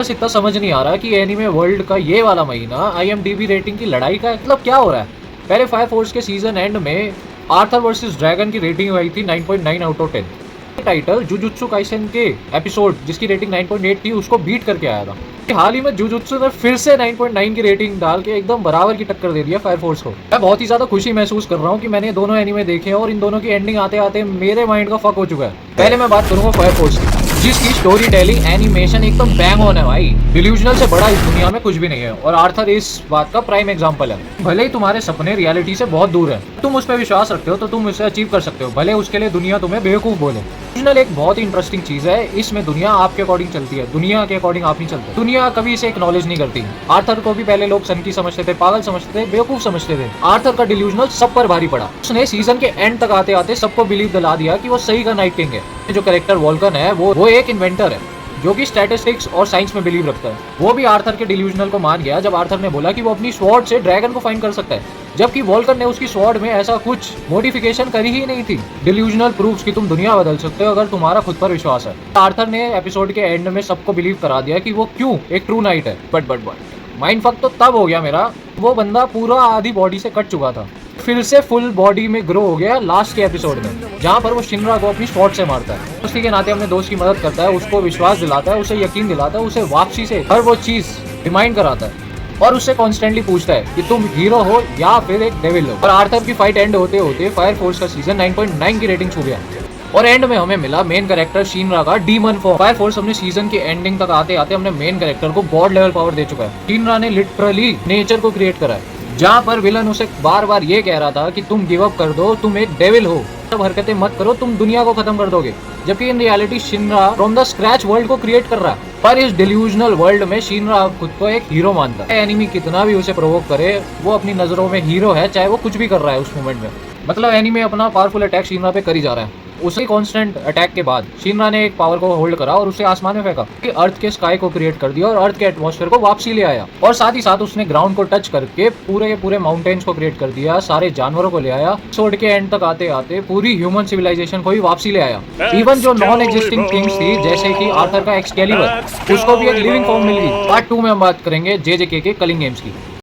बस इतना समझ नहीं आ रहा कि एनीमे वर्ल्ड का ये वाला महीना IMDb रेटिंग की लड़ाई का मतलब क्या हो रहा है। पहले फायर फोर्स के सीजन एंड में आर्थर वर्सेस ड्रैगन की रेटिंग आई थी 9.9 out of 10। Title jujutsu Kaisen के एपिसोड जिसकी रेटिंग 9.8 थी उसको बीट करके आया था। हाल ही में जुजुत्सु ने फिर से 9.9 की रेटिंग डाल के एकदम बराबर की टक्कर दे दिया फायर फोर्स को। मैं बहुत ही ज्यादा खुशी महसूस कर रहा हूँ कि मैंने दोनों एनीमे देखे और इन दोनों की एंडिंग आते आते मेरे माइंड का फक हो चुका है। पहले मैं बात करूंगा फायर फोर्स की, जिसकी स्टोरी टेलिंग एनिमेशन एकदम बैंग ऑन है भाई। डिल्यूजनल से बड़ा इस दुनिया में कुछ भी नहीं है और आर्थर इस बात का प्राइम एग्जांपल है। भले ही तुम्हारे सपने रियलिटी से बहुत दूर है, तुम उस पर विश्वास रखते हो तो तुम उसे अचीव कर सकते हो, भले उसके लिए दुनिया तुम्हें बेवकूफ बोले। डिल्यूजनल एक बहुत ही इंटरेस्टिंग चीज है। इसमें दुनिया आपके अकॉर्डिंग चलती है, दुनिया के अकॉर्डिंग आप नहीं चलते। दुनिया कभी इसे एक्नॉलेज नहीं करती। आर्थर को भी पहले लोग सनकी समझते थे, पागल समझते थे, बेवकूफ समझते थे। आर्थर का डिल्यूजनल सब पर भारी पड़ा। उसने सीजन के एंड तक आते आते सबको बिलीव दिला दिया कि वो सही का नाइट किंग है। जो कैरेक्टर वोल्कन है वो एक इन्वेंटर है जो कि स्टैटिस्टिक्स और साइंस में बिलीव रखता है। वो भी आर्थर के डिल्यूजनल को मान गया जब आर्थर ने बोला कि वो अपनी स्वॉर्ड से ड्रैगन को फाइंड कर सकता है, जबकि वोल्कन ने उसकी स्वॉर्ड में ऐसा कुछ मॉडिफिकेशन करी ही नहीं थी। डिल्यूजनल प्रूव्स कि तुम दुनिया बदल सकते हो अगर तुम्हारा खुद पर विश्वास है। आर्थर ने एपिसोड के एंड में सबको बिलीव करा दिया कि वो क्यों एक ट्रू नाइट है। बट माइंड फक तो तब हो गया मेरा, वो बंदा पूरा आधी बॉडी से कट चुका था, फिर से फुल बॉडी में ग्रो हो गया लास्ट के एपिसोड में, जहाँ पर वो शिनरा को अपनी स्वॉर्ड से मारता है। उसी के नाते अपने दोस्त की मदद करता है, उसको विश्वास दिलाता है, उसे यकीन दिलाता है, उसे वापसी से हर वो चीज रिमाइंड कराता है और उससे कॉन्स्टेंटली पूछता है कि तुम हीरो हो या फिर एक डेविल हो। और आर्थर की फाइट एंड होते होते फायर फोर्स का सीजन 9.9 की रेटिंग छू गया और एंड में हमें मिला मेन कैरेक्टर शिनरा का डीमन फॉर्म। फायर फोर्स अपने सीजन के एंडिंग तक आते आते अपने मेन कैरेक्टर को गॉड लेवल पावर दे चुका है। शिनरा ने लिटरली नेचर को क्रिएट करा है, जहाँ पर विलन उसे बार बार ये कह रहा था कि तुम गिव अप कर दो, तुम एक डेविल हो, सब हरकतें मत करो, तुम दुनिया को खत्म कर दोगे। जबकि in reality Shinra from the scratch world को क्रिएट कर रहा है, पर इस डिल्यूजनल वर्ल्ड में शिनरा खुद को एक हीरो मानता है। एनिमी कितना भी उसे प्रोवोक करे, वो अपनी नजरों में हीरो है, चाहे वो कुछ भी कर रहा है उस मोमेंट में। मतलब एनिमी अपना पावरफुल अटैक शिनरा पे कर ही जा रहा है। उसी कांस्टेंट अटैक के बाद शिनरा ने एक पावर को होल्ड करा और उसे आसमान में फेंका, कि अर्थ के स्काई को क्रिएट कर दिया और अर्थ के एटमॉस्फेयर को वापसी ले आया। और साथ ही साथ उसने ग्राउंड को टच करके पूरे के पूरे माउंटेन्स को क्रिएट कर दिया, सारे जानवरों को ले आया। एपिसोड के एंड तक आते आते पूरी ह्यूमन सिविलाइजेशन को ही वापसी ले आया। इवन जो नॉन एग्जिस्टिंग थिंग्स थी जैसे कि आर्थर का एक्सकैलिबर, उसको भी एक लिविंग फॉर्म मिल गई। पार्ट 2 में हम बात करेंगे JJK के कलिंग गेम्स की।